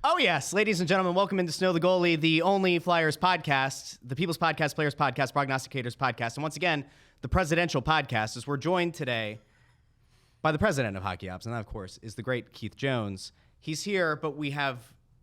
Oh, yes. Ladies and gentlemen, welcome into Snow The Goalie, the only Flyers podcast, the People's Podcast, Players Podcast, Prognosticators Podcast, and once again, the presidential podcast, as we're joined today by the president of Hockey Ops, and that, of course, is the great Keith Jones. He's here, but we have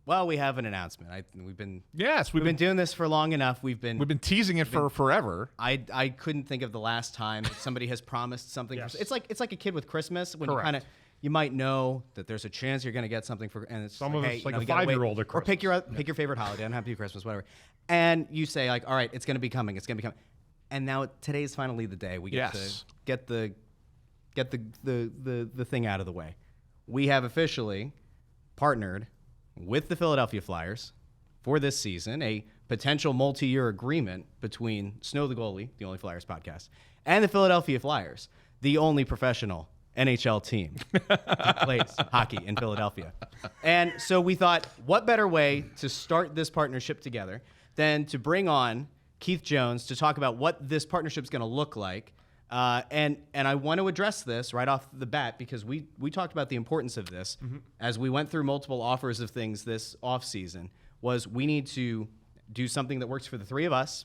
an announcement. We've been doing this for long enough. We've been teasing it for forever. I couldn't think of the last time that somebody has promised something. Yes. It's like a kid with Christmas when Correct. you might know that there's a chance you're going to get something and it's Some of hey, it's like you know, a you gotta 5-year-old wait. at Christmas. Or pick your favorite holiday. I don't have to do Christmas, whatever. And you say like, all right, it's going to be coming. It's going to be coming. And now today's finally the day we get to get the thing out of the way. We have officially partnered with the Philadelphia Flyers for this season, a potential multi-year agreement between Snow The Goalie, the only Flyers podcast, and the Philadelphia Flyers, the only professional NHL team that plays hockey in Philadelphia. And so we thought, what better way to start this partnership together than to bring on Keith Jones to talk about what this partnership is going to look like. And I want to address this right off the bat because we talked about the importance of this as we went through multiple offers of things this offseason. Was we need to do something that works for the three of us.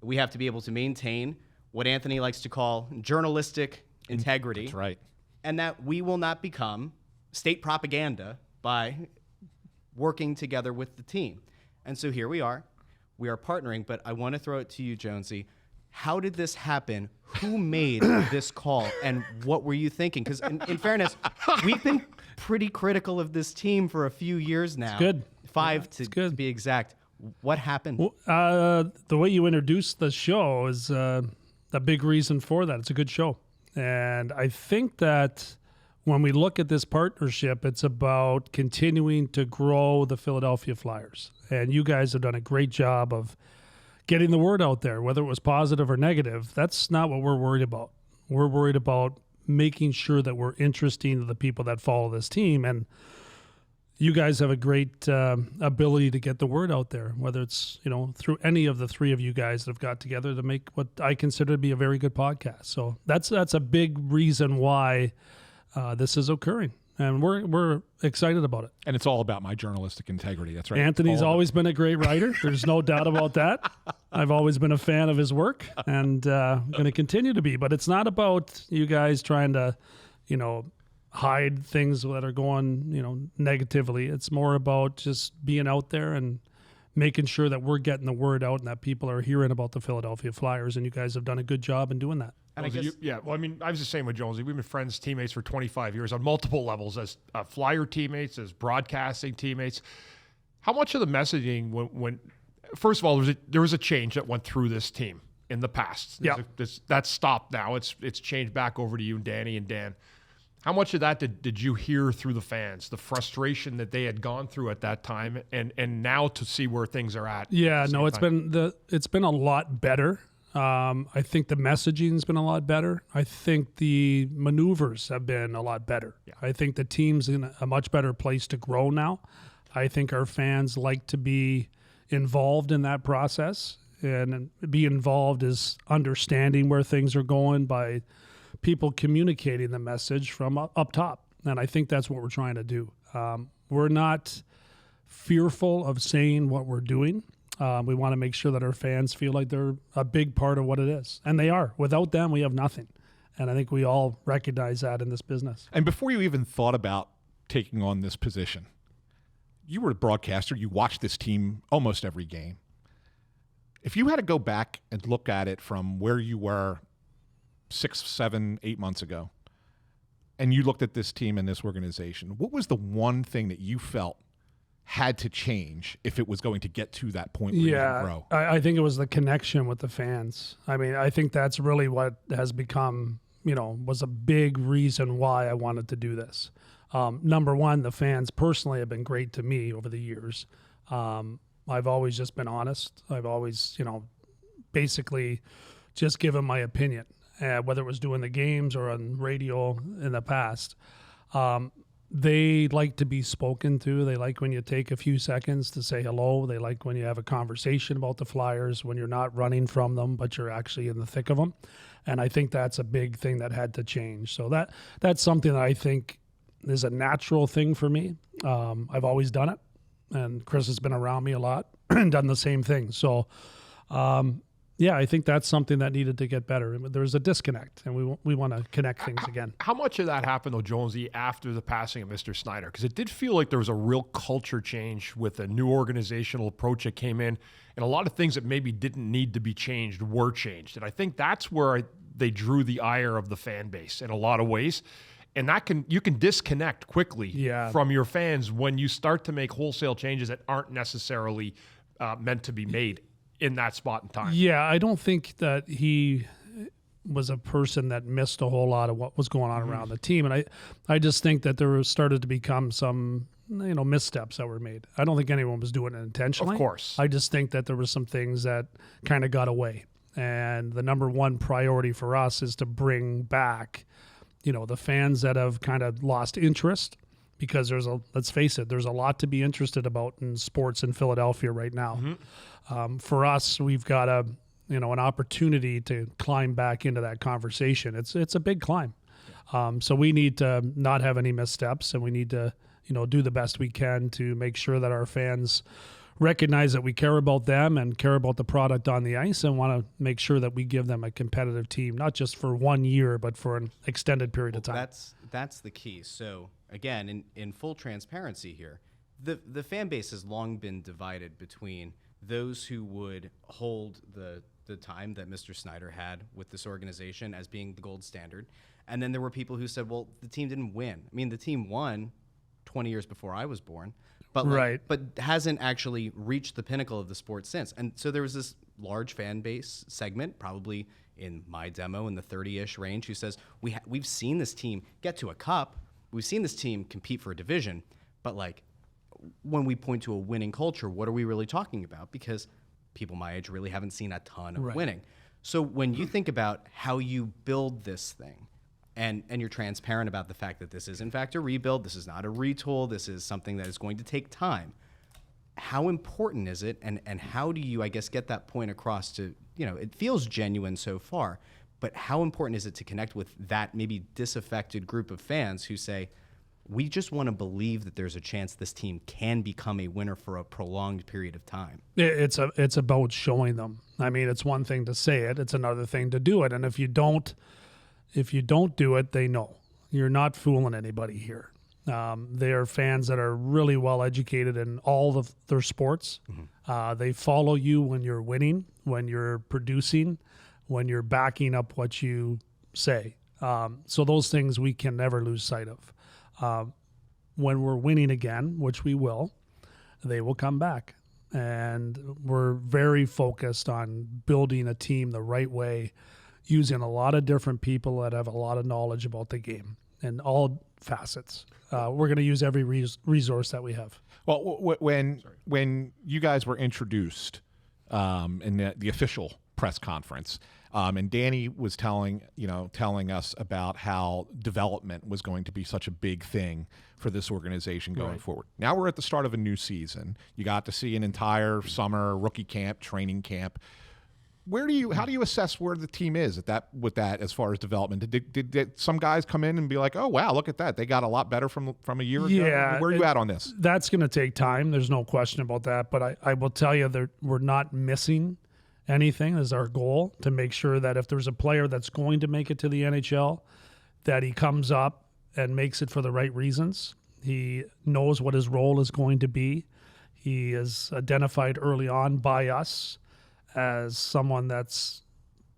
We have to be able to maintain what Anthony likes to call journalistic integrity. That's right. And that we will not become state propaganda by working together with the team. And so here we are. We are partnering, but I want to throw it to you, Jonesy. How did this happen? Who made this call? And what were you thinking? Because in fairness, we've been pretty critical of this team for a few years now. It's good. Five to be exact. What happened? Well, the way you introduced the show is a big reason for that. It's a good show. And I think that when we look at this partnership, it's about continuing to grow the Philadelphia Flyers. And you guys have done a great job of getting the word out there, whether it was positive or negative. That's not what we're worried about. We're worried about making sure that we're interesting to the people that follow this team. And you guys have a great ability to get the word out there, whether it's, through any of the three of you guys that have got together to make what I consider to be a very good podcast. So that's a big reason why this is occurring. And we're excited about it. And it's all about my journalistic integrity. That's right. Anthony's always been a great writer. There's no doubt about that. I've always been a fan of his work and I'm going to continue to be. But it's not about you guys trying to, hide things that are going, negatively. It's more about just being out there and making sure that we're getting the word out and that people are hearing about the Philadelphia Flyers. And you guys have done a good job in doing that. And I was the same with Jonesy. We've been friends, teammates for 25 years on multiple levels as Flyer teammates, as broadcasting teammates. How much of the messaging when first of all, there was a change that went through this team in the past. That's stopped now. It's changed back over to you, Danny and Dan. How much of that did you hear through the fans, the frustration that they had gone through at that time, and now to see where things are at? Yeah, no, it's been a lot better. I think the messaging's been a lot better. I think the maneuvers have been a lot better. Yeah. I think the team's in a much better place to grow now. I think our fans like to be involved in that process, and be involved is understanding where things are going by people communicating the message from up top. And I think that's what we're trying to do. We're not fearful of saying what we're doing. We want to make sure that our fans feel like they're a big part of what it is. And they are. Without them, we have nothing. And I think we all recognize that in this business. And before you even thought about taking on this position, you were a broadcaster. You watched this team almost every game. If you had to go back and look at it from where you were 6, 7, 8 months ago, and you looked at this team and this organization, what was the one thing that you felt had to change if it was going to get to that point where you can grow? I think it was the connection with the fans. I mean, I think that's really what has become, was a big reason why I wanted to do this. Number one, the fans personally have been great to me over the years. I've always just been honest. I've always, basically just given my opinion. Whether it was doing the games or on radio in the past. They like to be spoken to. They like when you take a few seconds to say hello. They like when you have a conversation about the Flyers, when you're not running from them, but you're actually in the thick of them. And I think that's a big thing that had to change. So that's something that I think is a natural thing for me. I've always done it. and Chris has been around me a lot and done the same thing. So, yeah, I think that's something that needed to get better. There's a disconnect, and we want to connect things again. How much of that happened, though, Jonesy, after the passing of Mr. Snyder? Because it did feel like there was a real culture change with a new organizational approach that came in, and a lot of things that maybe didn't need to be changed were changed. And I think that's where they drew the ire of the fan base in a lot of ways. And you can disconnect quickly from your fans when you start to make wholesale changes that aren't necessarily meant to be made in that spot in time. Yeah, I don't think that he was a person that missed a whole lot of what was going on around the team. And I just think that there started to become some, missteps that were made. I don't think anyone was doing it intentionally. Of course. I just think that there were some things that kind of got away. And the number one priority for us is to bring back, the fans that have kind of lost interest, because let's face it, there's a lot to be interested about in sports in Philadelphia right now. For us, we've got an opportunity to climb back into that conversation. It's a big climb. So we need to not have any missteps, and we need to, do the best we can to make sure that our fans recognize that we care about them and care about the product on the ice, and want to make sure that we give them a competitive team, not just for 1 year, but for an extended period of time. That's the key. So again, in full transparency here, the fan base has long been divided between those who would hold the time that Mr. Snyder had with this organization as being the gold standard. And then there were people who said, well, the team didn't win. I mean, the team won 20 years before I was born, but but hasn't actually reached the pinnacle of the sport since. And so there was this large fan base segment, probably in my demo in the 30-ish range, who says, we've seen this team get to a cup. We've seen this team compete for a division, but when we point to a winning culture, what are we really talking about? Because people my age really haven't seen a ton of winning. So when you think about how you build this thing, and you're transparent about the fact that this is in fact a rebuild, this is not a retool, this is something that is going to take time, how important is it, and how do you, I guess, get that point across to, it feels genuine so far, but how important is it to connect with that maybe disaffected group of fans who say, we just want to believe that there's a chance this team can become a winner for a prolonged period of time? It's about showing them. I mean, it's one thing to say it, it's another thing to do it. And if you don't do it, they know. You're not fooling anybody here. They are fans that are really well educated in all of their sports. They follow you when you're winning, when you're producing, when you're backing up what you say. So those things we can never lose sight of. When we're winning again, which we will, they will come back. And we're very focused on building a team the right way, using a lot of different people that have a lot of knowledge about the game in all facets. We're going to use every resource that we have. Well, when you guys were introduced in the official press conference, and Danny was telling us about how development was going to be such a big thing for this organization going forward. Now we're at the start of a new season. You got to see an entire summer rookie camp, training camp. How do you assess where the team is with that as far as development? Did some guys come in and be like, oh wow, look at that, they got a lot better from a year ago? Yeah, where are you at on this? That's going to take time. There's no question about that. But I will tell you that we're not missing anything. Is our goal to make sure that if there's a player that's going to make it to the NHL, that he comes up and makes it for the right reasons. He knows what his role is going to be. He is identified early on by us as someone that's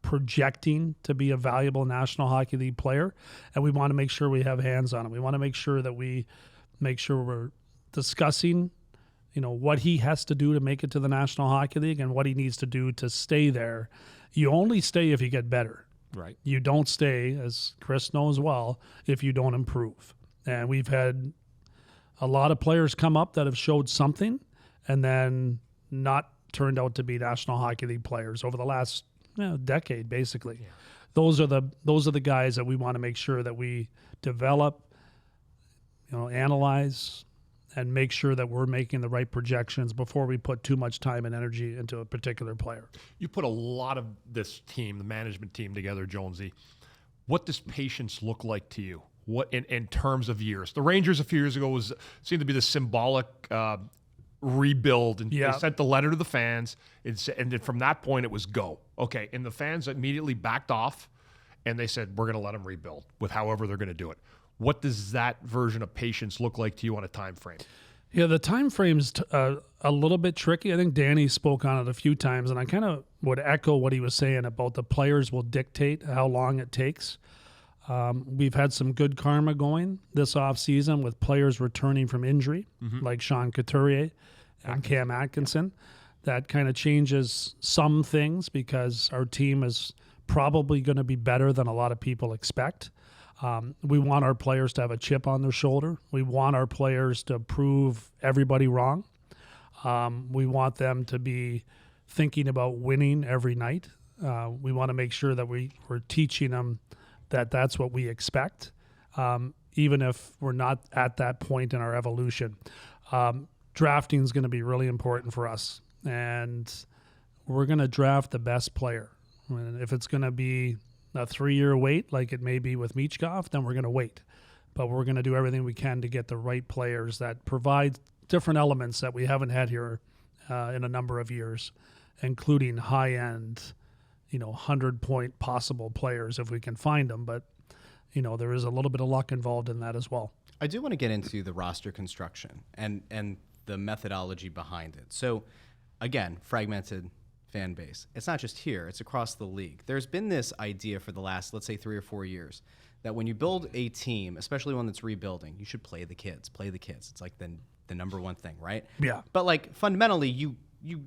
projecting to be a valuable National Hockey League player, and we want to make sure we have hands on him. We want to make sure that we're discussing, what he has to do to make it to the National Hockey League and what he needs to do to stay there. You only stay if you get better. Right. You don't stay, as Chris knows well, if you don't improve. And we've had a lot of players come up that have showed something and then not turned out to be National Hockey League players over the last decade, basically. Yeah. Those are the guys that we want to make sure that we develop, analyze, and make sure that we're making the right projections before we put too much time and energy into a particular player. You put a lot of this team, the management team, together, Jonesy. What does patience look like to you? What in terms of years? The Rangers a few years ago seemed to be the symbolic rebuild, and Yeah. they sent the letter to the fans, and then from that point it was go. Okay, and the fans immediately backed off, and they said, we're going to let them rebuild with however they're going to do it. What does that version of patience look like to you on a time frame? Yeah, the time frame's a little bit tricky. I think Danny spoke on it a few times, and I kind of would echo what he was saying about the players will dictate how long it takes. We've had some good karma going this offseason with players returning from injury, like Sean Couturier and Cam Atkinson. That kind of changes some things because our team is probably going to be better than a lot of people expect. We want our players to have a chip on their shoulder. We want our players to prove everybody wrong. We want them to be thinking about winning every night. We want to make sure that we're teaching them that that's what we expect, even if we're not at that point in our evolution. Drafting is going to be really important for us, and we're going to draft the best player. And if it's going to be a 3-year wait, like it may be with Michkov, then we're going to wait. But we're going to do everything we can to get the right players that provide different elements that we haven't had here in a number of years, including high-end, 100-point possible players if we can find them. But, there is a little bit of luck involved in that as well. I do want to get into the roster construction and the methodology behind it. So, again, fragmented fan base. It's not just here, it's across the league. There's been this idea for the last, let's say, 3 or 4 years that when you build a team, especially one that's rebuilding, you should play the kids. It's like the number one thing, right? Yeah. But like fundamentally, you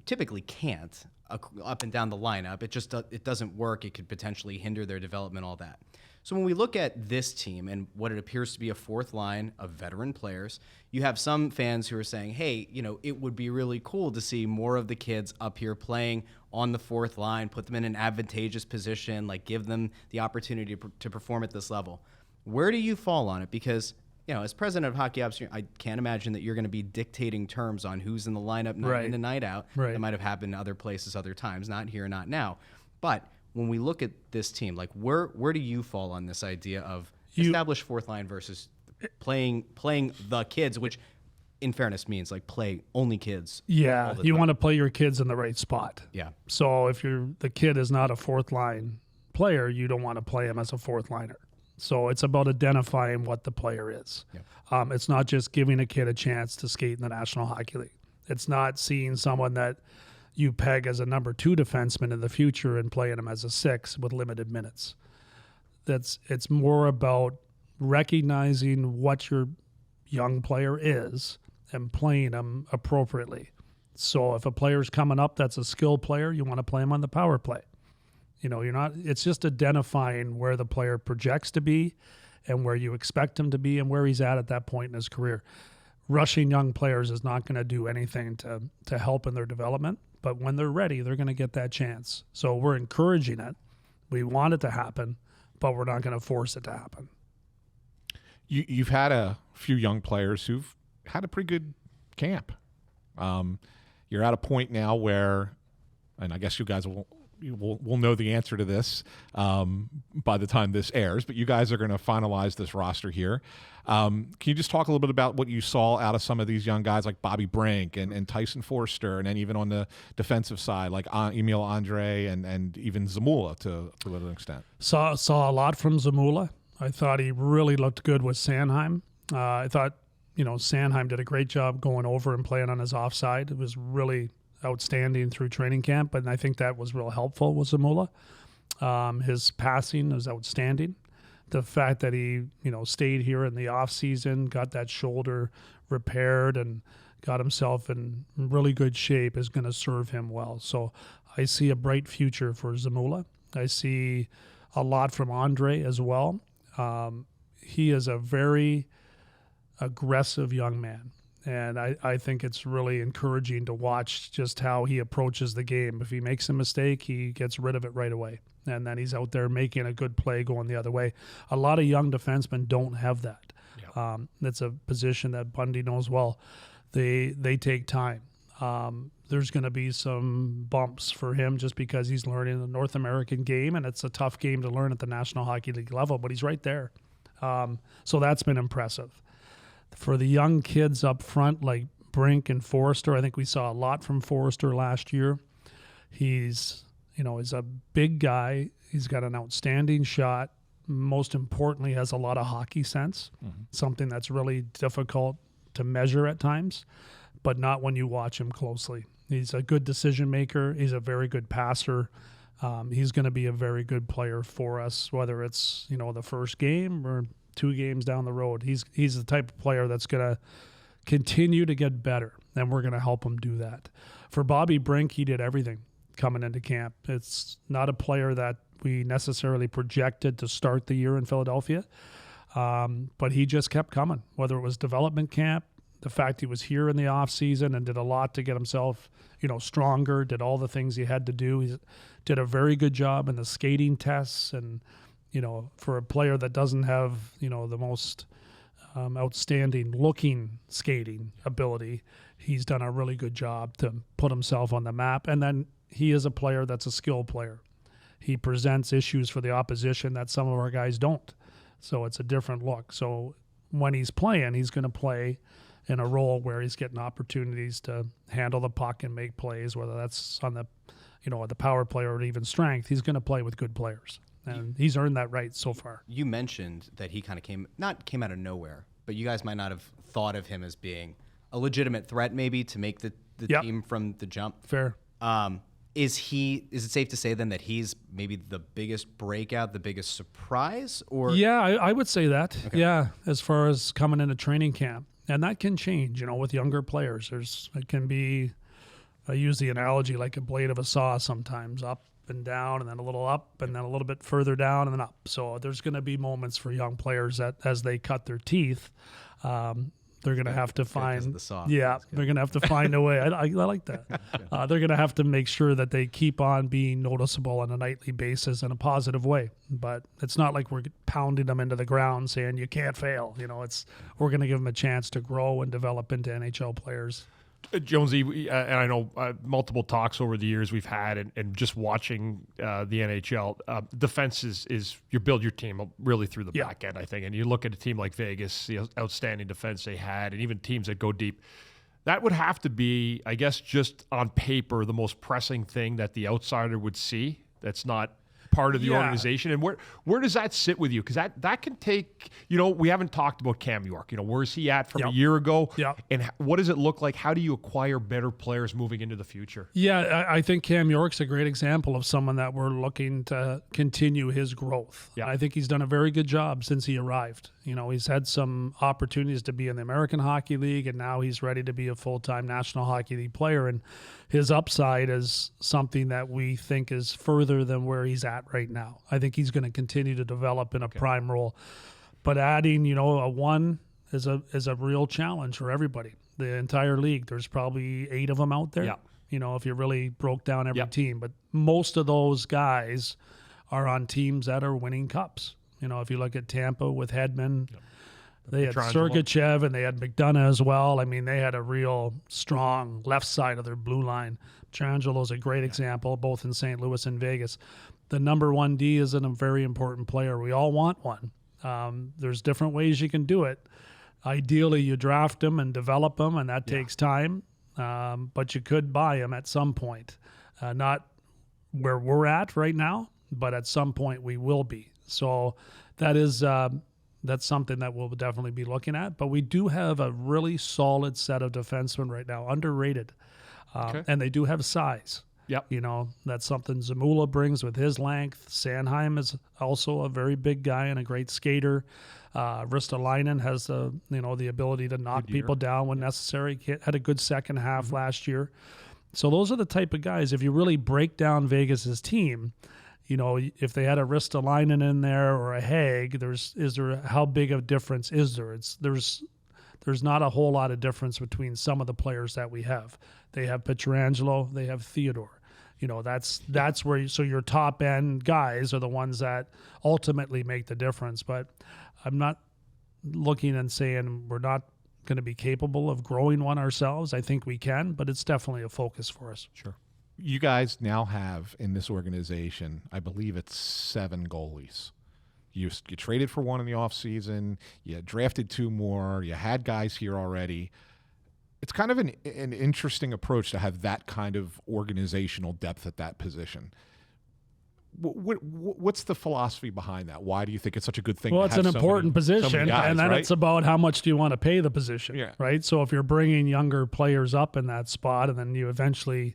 typically can't up and down the lineup. It doesn't work. It could potentially hinder their development, all that. So when we look at this team and what it appears to be a fourth line of veteran players, you have some fans who are saying, hey, it would be really cool to see more of the kids up here playing on the fourth line, put them in an advantageous position, like give them the opportunity to perform at this level. Where do you fall on it? Because, as president of Hockey Ops, I can't imagine that you're going to be dictating terms on who's in the lineup night in and night out. Right. That might have happened other places, other times, not here, not now. But when we look at this team, like where do you fall on this idea of established fourth line versus playing the kids, which in fairness means like play only kids? Yeah, you want to play your kids in the right spot. Yeah. So if the kid is not a fourth line player, you don't want to play him as a fourth liner. So it's about identifying what the player is. Yeah. It's not just giving a kid a chance to skate in the National Hockey League. It's not seeing someone that you peg as a number 2 defenseman in the future and playing him as a 6 with limited minutes. It's more about recognizing what your young player is and playing them appropriately. So if a player's coming up that's a skill player, you want to play him on the power play. It's just identifying where the player projects to be and where you expect him to be and where he's at that point in his career. Rushing young players is not going to do anything to help in their development, but when they're ready, they're going to get that chance. So we're encouraging it. We want it to happen, but we're not going to force it to happen. You've had a few young players who've had a pretty good camp. You're at a point now where, and I guess you guys will know the answer to this by the time this airs, but you guys are going to finalize this roster here. Can you just talk a little bit about what you saw out of some of these young guys like Bobby Brink and Tyson Forster, and then even on the defensive side like Emil Andre and even Zamula to an extent? Saw a lot from Zamula. I thought he really looked good with Sanheim. I thought, Sanheim did a great job going over and playing on his offside. It was really outstanding through training camp, and I think that was real helpful with Zamula. His passing was outstanding. The fact that he, stayed here in the off season, got that shoulder repaired, and got himself in really good shape is going to serve him well. So I see a bright future for Zamula. I see a lot from Andre as well. He is a very aggressive young man. And I think it's really encouraging to watch just how he approaches the game. If he makes a mistake, he gets rid of it right away. And then he's out there making a good play going the other way. A lot of young defensemen don't have that. Yeah. That's a position that Bundy knows well. They take time. There's going to be some bumps for him just because he's learning the North American game, and it's a tough game to learn at the National Hockey League level, but he's right there. So that's been impressive. For the young kids up front, like Brink and Forrester. I think we saw a lot from Forrester last year. He's a big guy. He's got an outstanding shot. Most importantly, has a lot of hockey sense, something that's really difficult to measure at times, but not when you watch him closely. He's a good decision maker. He's a very good passer. He's going to be a very good player for us, whether it's, the first game or 2 games down the road. He's the type of player that's going to continue to get better, and we're going to help him do that. For Bobby Brink, he did everything coming into camp. It's not a player that we necessarily projected to start the year in Philadelphia, but he just kept coming, whether it was development camp, the fact he was here in the off season and did a lot to get himself, stronger, did all the things he had to do. He did a very good job in the skating tests, and, for a player that doesn't have, the most outstanding looking skating ability, he's done a really good job to put himself on the map. And then he is a player that's a skill player. He presents issues for the opposition that some of our guys don't. So it's a different look. So when he's playing, he's going to play in a role where he's getting opportunities to handle the puck and make plays, whether that's on the, the power play or even strength. He's going to play with good players, and he's earned that right so far. You mentioned that he kind of came out of nowhere, but you guys might not have thought of him as being a legitimate threat maybe to make the team from the jump. Fair. Is it safe to say then that he's maybe the biggest breakout, the biggest surprise? Or yeah, I would say that. Okay. Yeah, as far as coming into training camp. And that can change, with younger players. It can be, I use the analogy like a blade of a saw sometimes, up and down, and then a little up, and then a little bit further down, and then up. So there's going to be moments for young players that as they cut their teeth, they're going to have to find, they're going to have to find a way. I like that. They're going to have to make sure that they keep on being noticeable on a nightly basis in a positive way. But it's not like we're pounding them into the ground saying you can't fail. We're going to give them a chance to grow and develop into NHL players. Jonesy, and I know multiple talks over the years we've had, and just watching the NHL, defense is you build your team really through the back end, I think. And you look at a team like Vegas, the outstanding defense they had, and even teams that go deep. That would have to be, I guess, just on paper, the most pressing thing that the outsider would see. That's not part of the organization. And where does that sit with you? Because that can take, we haven't talked about Cam York. Where's he at from a year ago? And what does it look like? How do you acquire better players moving into the future? Yeah, I think Cam York's a great example of someone that we're looking to continue his growth. Yeah. I think he's done a very good job since he arrived. He's had some opportunities to be in the American Hockey League, and now he's ready to be a full-time National Hockey League player. And his upside is something that we think is further than where he's at right now. I think he's going to continue to develop in a prime role. But adding, a 1 is a real challenge for everybody. The entire league, there's probably 8 of them out there. Yeah. If you really broke down every team. But most of those guys are on teams that are winning cups. If you look at Tampa with Hedman, they had Sergachev and they had McDonough as well. I mean, they had a real strong left side of their blue line. Pietrangelo a great example, both in St. Louis and Vegas. The number 1 D is a very important player. We all want one. There's different ways you can do it. Ideally, you draft them and develop them, and that takes time. But you could buy them at some point. Not where we're at right now, but at some point we will be. So that's something that we'll definitely be looking at. But we do have a really solid set of defensemen right now, underrated. And they do have size. Yep. That's something Zamula brings with his length. Sanheim is also a very big guy and a great skater. Ristolainen has the ability to knock people down when necessary. He had a good second half last year. So those are the type of guys, if you really break down Vegas's team, if they had a Ristolainen in there or a Haig, how big of a difference is there? There's not a whole lot of difference between some of the players that we have. They have Pietrangelo, they have Theodore. That's where your top end guys are the ones that ultimately make the difference. But I'm not looking and saying we're not going to be capable of growing one ourselves. I think we can, but it's definitely a focus for us. Sure. You guys now have in this organization, I believe it's 7 goalies. You traded for 1 in the offseason. You drafted 2 more. You had guys here already. It's kind of an interesting approach to have that kind of organizational depth at that position. What's the philosophy behind that? Why do you think it's such a good thing? Well, to it's have an so important many position, guys, and then right? it's about how much do you want to pay the position, Yeah. right? So if you're bringing younger players up in that spot, and then you eventually,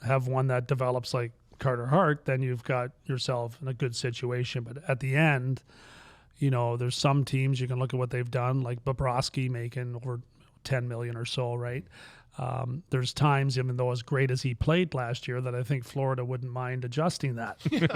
have one that develops like Carter Hart, then you've got yourself in a good situation. But at the end, there's some teams you can look at what they've done, like Bobrovsky making over $10 million or so, right? There's times, even though as great as he played last year, that I think Florida wouldn't mind adjusting that. It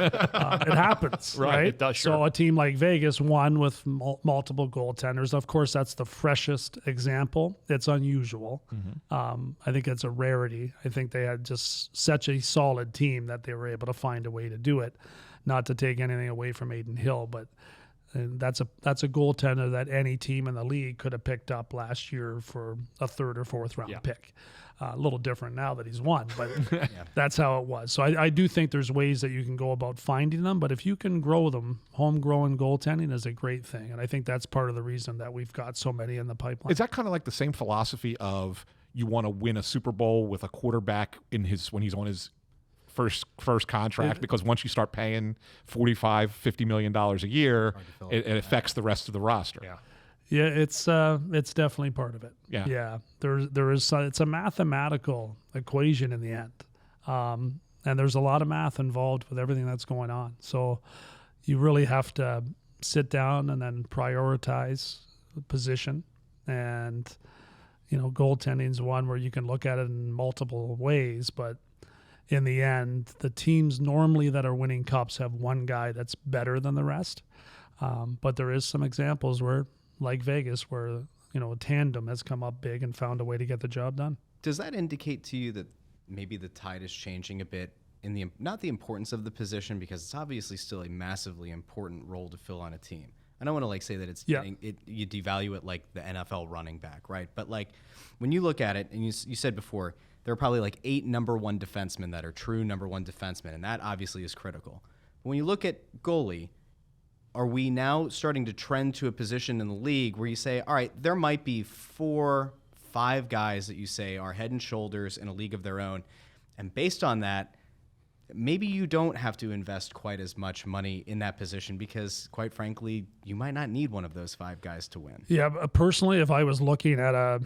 happens, right? It does, So sure. a team like Vegas won with multiple goaltenders. Of course, that's the freshest example. It's unusual. I think it's a rarity. I think they had just such a solid team that they were able to find a way to do it. Not to take anything away from Aiden Hill, but that's a goaltender that any team in the league could have picked up last year for a third or fourth round pick. A little different now that he's won, but that's how it was. So I do think there's ways that you can go about finding them, but if you can grow them, homegrown goaltending is a great thing, and I think that's part of the reason that we've got so many in the pipeline. Is that kind of like the same philosophy of you want to win a Super Bowl with a quarterback when he's on his first contract, because once you start paying $45-50 million a year, it affects the rest of the roster. Yeah, it's definitely part of it. Yeah. There is it's a mathematical equation in the end, and there's a lot of math involved with everything that's going on. So you really have to sit down and then prioritize the position, and goaltending is one where you can look at it in multiple ways, but in the end, the teams normally that are winning cups have one guy that's better than the rest. But there is some examples where, like Vegas, where a tandem has come up big and found a way to get the job done. Does that indicate to you that maybe the tide is changing a bit in not the importance of the position, because it's obviously still a massively important role to fill on a team? I don't want to say that it's you devalue it like the NFL running back, right? But when you look at it, and you said before, there are probably 8 number one defensemen that are true number one defensemen, and that obviously is critical. But when you look at goalie, are we now starting to trend to a position in the league where you say, all right, there might be 4-5 guys that you say are head and shoulders in a league of their own, and based on that, maybe you don't have to invest quite as much money in that position because, quite frankly, you might not need one of those 5 guys to win. Yeah, personally, if I was looking at a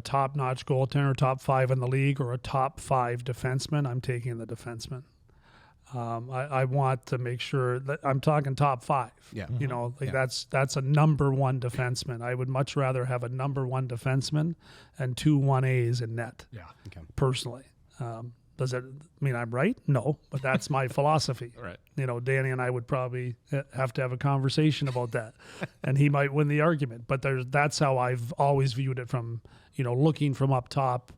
top-notch goaltender, top 5 in the league, or a top 5 defenseman, I'm taking the defenseman. I want to make sure that I'm talking top 5. Yeah. That's a number one defenseman. I would much rather have a number one defenseman and 2 1As in net. Yeah. Okay. Personally. Does it mean I'm right? No, but that's my philosophy. Right. Danny and I would probably have to have a conversation about that, and he might win the argument. But that's how I've always viewed it from, looking from up top.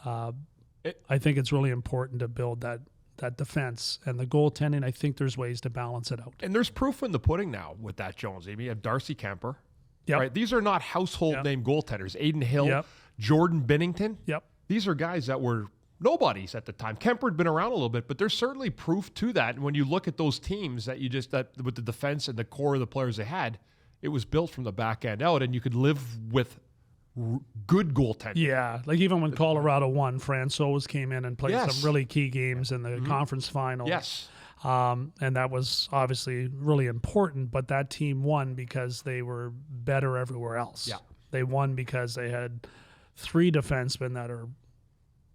I think it's really important to build that defense, and the goaltending, I think there's ways to balance it out. And there's proof in the pudding now with that, Jonesy. You have Darcy Kemper. Yep. Right? These are not household name goaltenders. Aiden Hill, Yep. Jordan Binnington. Yep. These are guys that were nobodies at the time. Kemper had been around a little bit, but there's certainly proof to that. And when you look at those teams that with the defense and the core of the players they had, it was built from the back end out, and you could live with good goaltending. Yeah, even when Colorado won, Francouz came in and played Yes. some really key games in the conference final. Yes. And that was obviously really important, but that team won because they were better everywhere else. Yeah. They won because they had 3 defensemen that are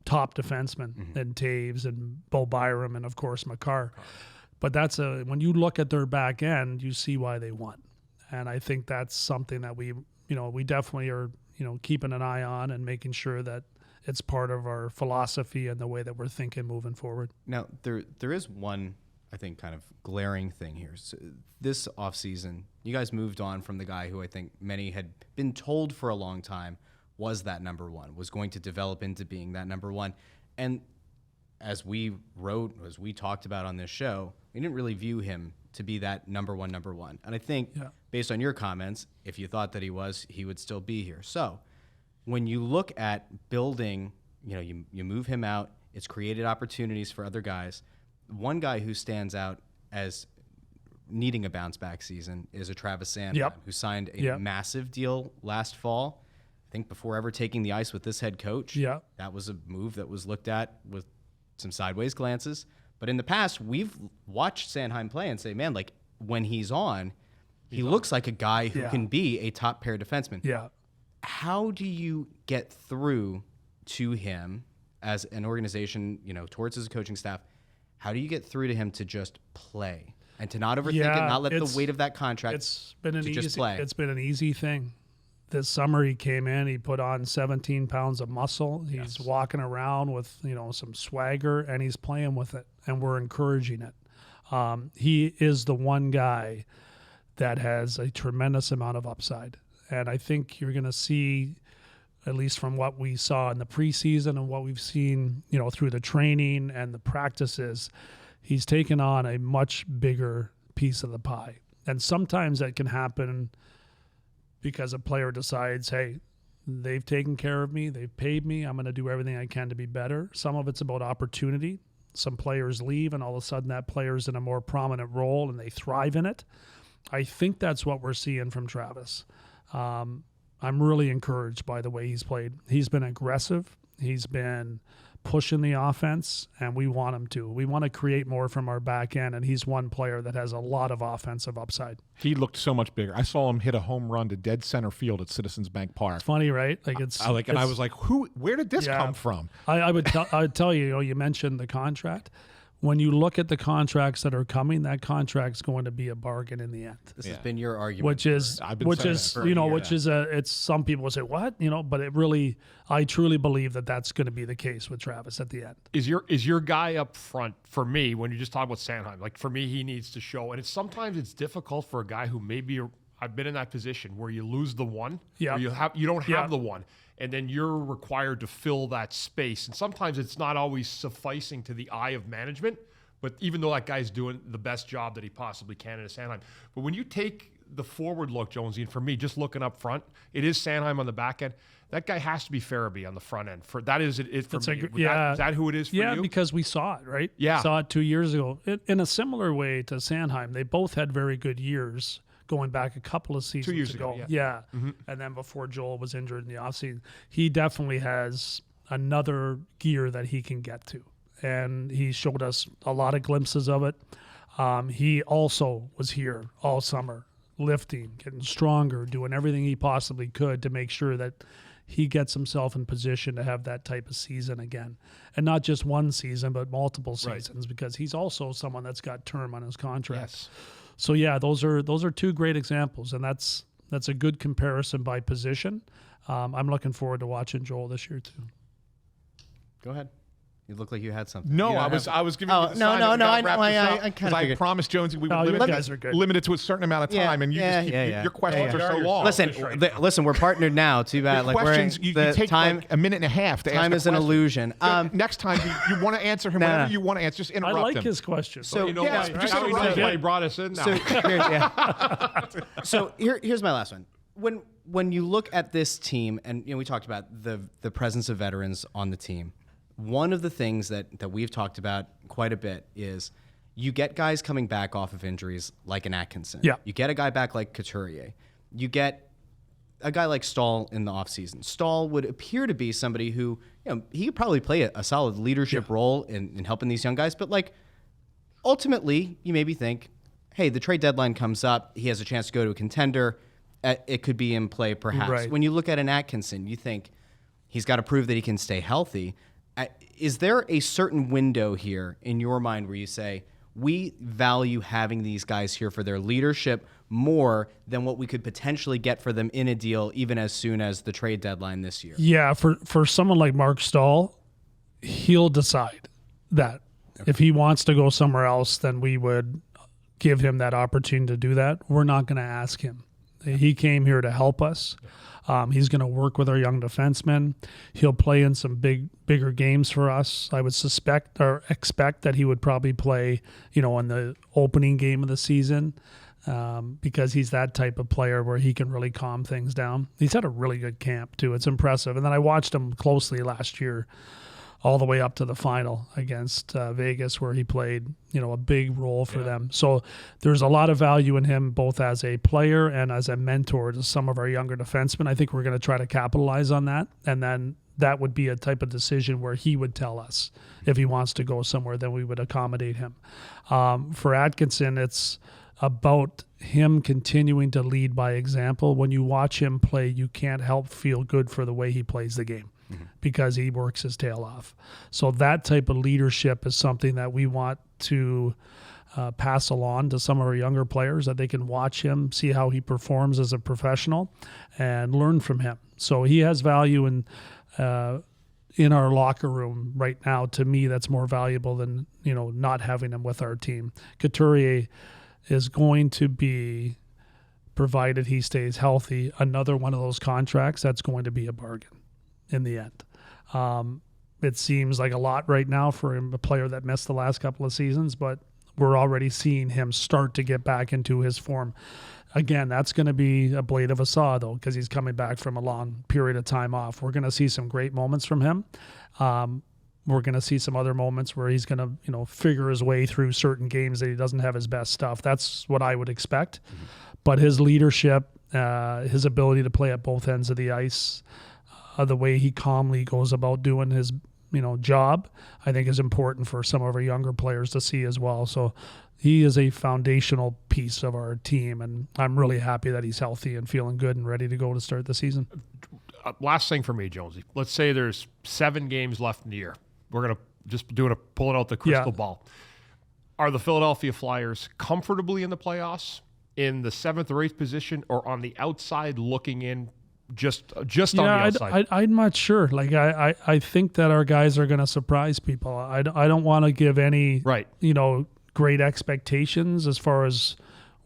top defensemen, and Taves and Bo Byram and, of course, Makar. But when you look at their back end, you see why they won. And I think that's something that we definitely are, keeping an eye on and making sure that it's part of our philosophy and the way that we're thinking moving forward. Now, there is one, I think, kind of glaring thing here. So this offseason, you guys moved on from the guy who I think many had been told for a long time was that number one, was going to develop into being that number one. And as we talked about on this show, we didn't really view him to be that number one. And I think based on your comments, if you thought that he would still be here. So when you look at building, you move him out, it's created opportunities for other guys. One guy who stands out as needing a bounce back season is a Travis Sanheim, who signed a massive deal last fall. I think before ever taking the ice with this head coach, Yeah. that was a move that was looked at with some sideways glances. But in the past, we've watched Sanheim play and say, man, like when he's on, he looks like a guy who can be a top pair defenseman. Yeah. How do you get through to him as an organization, towards his coaching staff? How do you get through to him to just play and to not overthink it, not let the weight of that contract It's been an just play? It's been an easy thing. This summer he came in, he put on 17 pounds of muscle. He's walking around with, some swagger, and he's playing with it, and we're encouraging it. He is the one guy that has a tremendous amount of upside. And I think you're going to see, at least from what we saw in the preseason and what we've seen, through the training and the practices, he's taken on a much bigger piece of the pie. And sometimes that can happen because a player decides, hey, they've taken care of me, they've paid me, I'm going to do everything I can to be better. Some of it's about opportunity. Some players leave, and all of a sudden that player's in a more prominent role and they thrive in it. I think that's what we're seeing from Travis. I'm really encouraged by the way he's played. He's been aggressive. He's been pushing the offense, and we want him to. We want to create more from our back end, and he's one player that has a lot of offensive upside. He looked so much bigger. I saw him hit a home run to dead center field at Citizens Bank Park. It's funny, right? Like I was like, where did this come from? I would tell you, you mentioned the contract. When you look at the contracts that are coming, that contract's going to be a bargain in the end. This has been your argument. It's some people say, what? But it really, I truly believe that that's going to be the case with Travis at the end. Is your guy up front, for me, when you just talk about Sanheim, like for me, he needs to show, and sometimes it's difficult for a guy who maybe, I've been in that position where you lose the one, or you don't have the one, and then you're required to fill that space. And sometimes it's not always sufficing to the eye of management, but even though that guy's doing the best job that he possibly can in Sanheim. But when you take the forward look, Jonesy, and for me, just looking up front, it is Sanheim on the back end. That guy has to be Farabee on the front end. That is it for me. Is that who it is for you? Yeah, because we saw it, right? Yeah. Saw it 2 years ago. In a similar way to Sanheim, they both had very good years going back a couple of seasons 2 years ago. Yeah. Mm-hmm. And then before Joel was injured in the offseason, he definitely has another gear that he can get to. And he showed us a lot of glimpses of it. He also was here all summer, lifting, getting stronger, doing everything he possibly could to make sure that he gets himself in position to have that type of season again. And not just one season, but multiple seasons, because he's also someone that's got term on his contract. Yes. So yeah, those are two great examples, and that's a good comparison by position. I'm looking forward to watching Joel this year too. Go ahead. You look like you had something. No, You I don't was giving Oh, you the no, sign no, that we no, gotta I know, wrap this I up, kinda 'cause I figured. promised Jonesy we would You limit guys are good. it to a certain amount of time, and you just keep your questions are so long. Listen, we're partnered now. Too bad. Your questions, you take time. like a minute and a half to Time ask is an illusion. Next time, you want to answer him No, whenever no. you want to answer. Just I interrupt like him. his question. So You know Yes, why? just Now he interrupt knows him. why he brought us in now. So here's my last one. When you look at this team, and we talked about the presence of veterans on the team, one of the things that we've talked about quite a bit is you get guys coming back off of injuries like an Atkinson. Yeah. You get a guy back like Couturier. You get a guy like Stahl in the offseason. Stahl would appear to be somebody who, he could probably play a solid leadership role in helping these young guys, but ultimately you maybe think, hey, the trade deadline comes up, he has a chance to go to a contender, it could be in play perhaps. Right. When you look at an Atkinson, you think he's got to prove that he can stay healthy. Is there a certain window here in your mind where you say, we value having these guys here for their leadership more than what we could potentially get for them in a deal even as soon as the trade deadline this year? Yeah, for someone like Mark Stahl, he'll decide that. If he wants to go somewhere else, then we would give him that opportunity to do that. We're not going to ask him. He came here to help us. He's going to work with our young defensemen. He'll play in some bigger games for us. I would suspect or expect that he would probably play, in the opening game of the season, because he's that type of player where he can really calm things down. He's had a really good camp too. It's impressive. And then I watched him closely last year all the way up to the final against Vegas, where he played, a big role for them. So there's a lot of value in him, both as a player and as a mentor to some of our younger defensemen. I think we're going to try to capitalize on that. And then that would be a type of decision where he would tell us if he wants to go somewhere, then we would accommodate him. For Atkinson, it's about him continuing to lead by example. When you watch him play, you can't help feel good for the way he plays the game because he works his tail off. So that type of leadership is something that we want to pass along to some of our younger players, that they can watch him, see how he performs as a professional, and learn from him. So he has value in our locker room right now. To me, that's more valuable than not having him with our team. Couturier is going to be, provided he stays healthy, another one of those contracts that's going to be a bargain in the end. It seems like a lot right now for a player that missed the last couple of seasons, but we're already seeing him start to get back into his form. Again, that's going to be a blade of a saw, though, because he's coming back from a long period of time off. We're going to see some great moments from him. We're going to see some other moments where he's going to, figure his way through certain games that he doesn't have his best stuff. That's what I would expect. Mm-hmm. But his leadership, his ability to play at both ends of the ice, the way he calmly goes about doing his, job, I think is important for some of our younger players to see as well. So he is a foundational piece of our team, and I'm really happy that he's healthy and feeling good and ready to go to start the season. Last thing for me, Jonesy. Let's say there's 7 games left in the year. We're going to just pulling out the crystal ball. Are the Philadelphia Flyers comfortably in the playoffs, in the 7th or 8th position, or on the outside looking in, just on the outside? I'm not sure. Like I think that our guys are going to surprise people. I don't want to give any great expectations as far as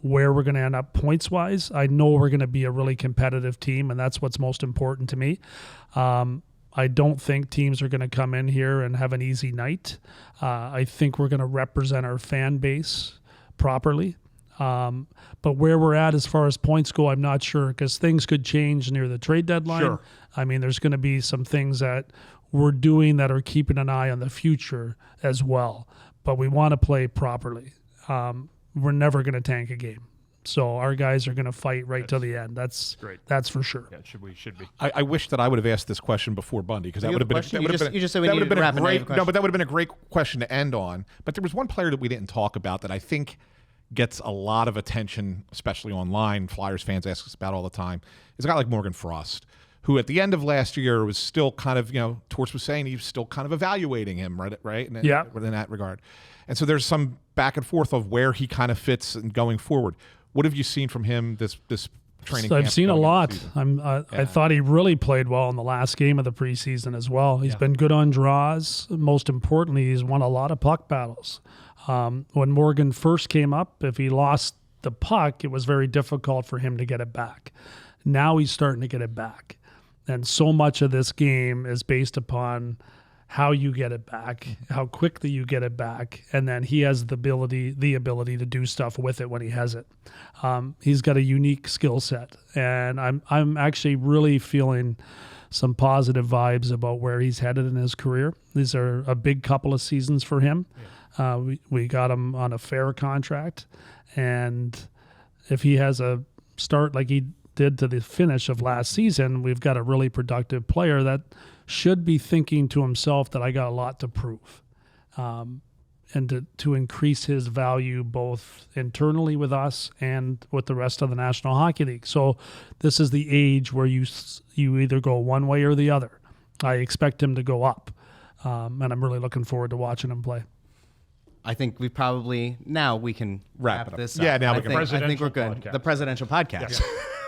where we're going to end up points wise. I know we're going to be a really competitive team, and that's what's most important to me. I don't think teams are going to come in here and have an easy night. I think we're going to represent our fan base properly. But where we're at as far as points go, I'm not sure, because things could change near the trade deadline. Sure. I mean, there's going to be some things that we're doing that are keeping an eye on the future as well. But we want to play properly. We're never going to tank a game. So our guys are going to fight right till the end. That's great. That's for sure. Yeah, should be. I wish that I would have asked this question before Bundy, because that would have been. You just said we needed to wrap it. No, but that would have been a great question to end on. But there was one player that we didn't talk about that I think gets a lot of attention, especially online. Flyers fans ask us about all the time. Is a guy like Morgan Frost, who at the end of last year was still kind of, Torts was saying he was still kind of evaluating him, right? In that regard. And so there's some back and forth of where he kind of fits and going forward. What have you seen from him this training camp? I've seen a lot. I thought he really played well in the last game of the preseason as well. He's been good on draws. Most importantly, he's won a lot of puck battles. When Morgan first came up, if he lost the puck, it was very difficult for him to get it back. Now he's starting to get it back. And so much of this game is based upon how you get it back, how quickly you get it back, and then he has the ability to do stuff with it when he has it. He's got a unique skill set, and I'm actually really feeling some positive vibes about where he's headed in his career. These are a big couple of seasons for him. We got him on a fair contract, and if he has a start like he did to the finish of last season, we've got a really productive player that should be thinking to himself that I got a lot to prove, and to increase his value both internally with us and with the rest of the National Hockey League. So this is the age where you either go one way or the other. I expect him to go up, and I'm really looking forward to watching him play. I think we can wrap this up. Yeah, now I think we're good. Podcast. The presidential podcast.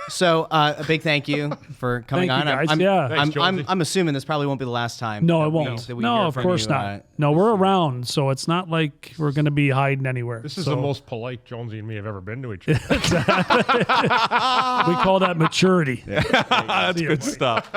So a big thank you for coming on. Thank you, guys. I'm assuming this probably won't be the last time. No, it won't. No, of course not. No, we're around, so it's not like we're going to be hiding anywhere. This is the most polite Jonesy and me have ever been to each other. We call that maturity. That's good stuff.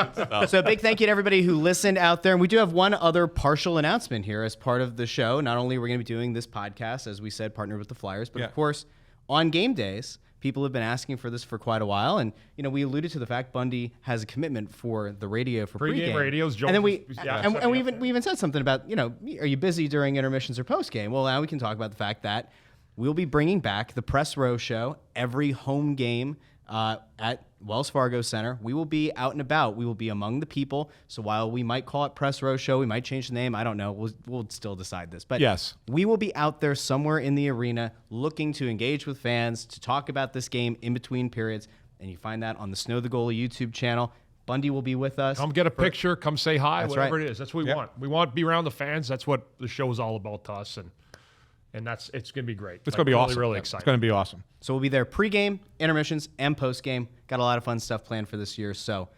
So a big thank you to everybody who listened out there. And we do have one other partial announcement here as part of the show. Not only are we going to be doing this podcast, as we said, partnered with the Flyers, but of course, on game days, people have been asking for this for quite a while, and we alluded to the fact Bundy has a commitment for the radio for Pregame radios, and then we we even said something about are you busy during intermissions or postgame? Well, now we can talk about the fact that we'll be bringing back the Press Row Show every home game at Wells Fargo Center. We will be out and about. We will be among the people. So while we might call it Press Row Show, we might change the name. I don't know. We'll still decide this. But yes, we will be out there somewhere in the arena looking to engage with fans, to talk about this game in between periods. And you find that on the Snow the Goalie YouTube channel. Bundy will be with us. Come get a picture. Come say hi. That's whatever right. it is. That's what we want. We want to be around the fans. That's what the show is all about to us. And it's going to be great. It's going to be awesome. Really excited. It's going to be awesome. So we'll be there pregame, intermissions, and postgame. Got a lot of fun stuff planned for this year. So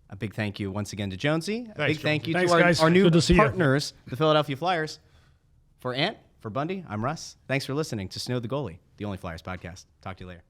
a big thank you once again to Jonesy. A big thank you Thanks, to guys. our new Good to see you. partners, the Philadelphia Flyers. For Ant, for Bundy, I'm Russ. Thanks for listening to Snow the Goalie, the Only Flyers podcast. Talk to you later.